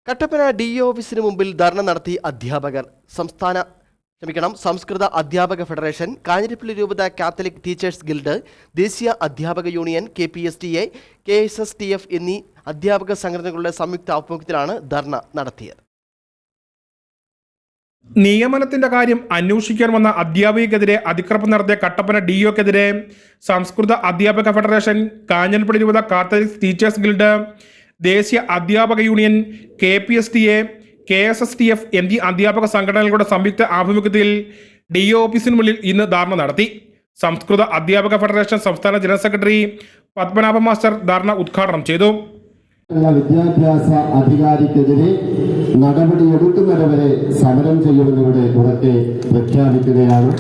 Kattappana DE ഓഫീസിന് മുമ്പിൽ ധർണ നടത്തി അധ്യാപകർ. സംസ്കൃത അധ്യാപക ഫെഡറേഷൻ, കാഞ്ഞിരപ്പള്ളി രൂപത കാത്തലിക് ടീച്ചേഴ്സ് ഗിൽഡ്, ദേശീയ അധ്യാപക യൂണിയൻ, KPSTA, KSSTF എന്നീ അധ്യാപക സംഘടനകളുടെ സംയുക്ത ആഭിമുഖ്യത്തിലാണ് ധർണ നടത്തിയത്. നിയമനത്തിന്റെ കാര്യം അന്വേഷിക്കാൻ വന്ന അധ്യാപികക്കെതിരെ അതിക്രമം നടത്തിയ കട്ടപ്പന DEക്കെതിരെ സംസ്കൃത അധ്യാപക ഫെഡറേഷൻ, കാഞ്ഞിരപ്പള്ളി രൂപത കാത്തലിക് ടീച്ചേഴ്സ് ഗിൽഡ്, ദേശീയ അധ്യാപക യൂണിയൻ, KPSTA, KSSTF എന്നീ അധ്യാപക സംഘടനകളുടെ സംയുക്ത ആഭിമുഖ്യത്തിൽ DE ഓഫീസിന് മുന്നിൽ ഇന്ന് ധർണ നടത്തി. സംസ്കൃത അധ്യാപക ഫെഡറേഷൻ സംസ്ഥാന ജനറൽ സെക്രട്ടറി പത്മനാഭ മാസ്റ്റർ ധർണ ഉദ്ഘാടനം ചെയ്തു. വിദ്യാഭ്യാസ അധികാരിക്കെതിരെ നടപടിയെടുക്കുന്നതുവരെ സമരം ചെയ്യുമെന്നിവിടെ ഉറക്കെ പ്രഖ്യാപിക്കുകയാണ്.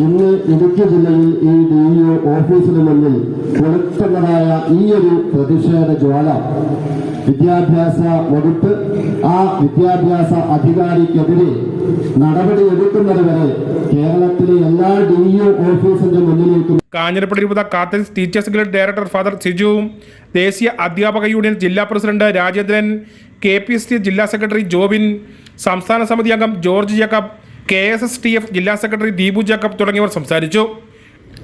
ഇന്ന് ഇടുക്കി ജില്ലയിൽ ഈ DE ഓഫീസിന് മുന്നിൽ കൊളുത്തുന്നതായ ഈ ഒരു പ്രതിഷേധ ജ്വാല വിദ്യാഭ്യാസ വകുപ്പ് ആ വിദ്യാഭ്യാസ അധികാരിക്കെതിരെ നടപടിയെടുക്കുന്നതുവരെ കേരളത്തിലെ എല്ലാ DE ഓഫീസിന്റെ മുന്നിലേക്കും കാഞ്ഞിരപ്പള്ളി രൂപത Catholic teachers guild director father Siju, ദേശീയ അധ്യാപക യൂണിയൻ ജില്ലാ പ്രസിഡന്റ് രാജേന്ദ്രൻ, KPSTA ജില്ലാ സെക്രട്ടറി ജോബിൻ, സംസ്ഥാന സമിതി അംഗം ജോർജ് ജേക്കബ്, KSSTF ജില്ലാ സെക്രട്ടറി ദീപു ജേക്കബ് തുടങ്ങിയവർ സംസാരിച്ചു.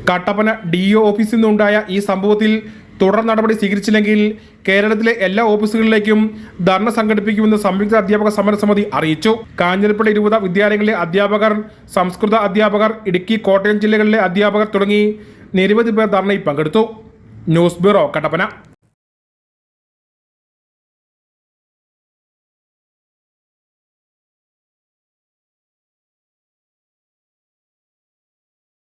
കട്ടപ്പന DE ഓഫീസിൽ നിന്നുണ്ടായ ഈ സംഭവത്തിൽ തുടർ നടപടി സ്വീകരിച്ചില്ലെങ്കിൽ കേരളത്തിലെ എല്ലാ ഓഫീസുകളിലേക്കും ധർണ സംഘടിപ്പിക്കുമെന്ന് സംയുക്ത അധ്യാപക സമരസമിതി അറിയിച്ചു. കാഞ്ഞിരപ്പള്ളി രൂപത വിദ്യാലയങ്ങളിലെ അധ്യാപകർ, സംസ്കൃത അധ്യാപകർ, ഇടുക്കി, കോട്ടയം ജില്ലകളിലെ അധ്യാപകർ തുടങ്ങി നിരവധി പേർ ധർണയിൽ പങ്കെടുത്തു. News bureau, Kattappana.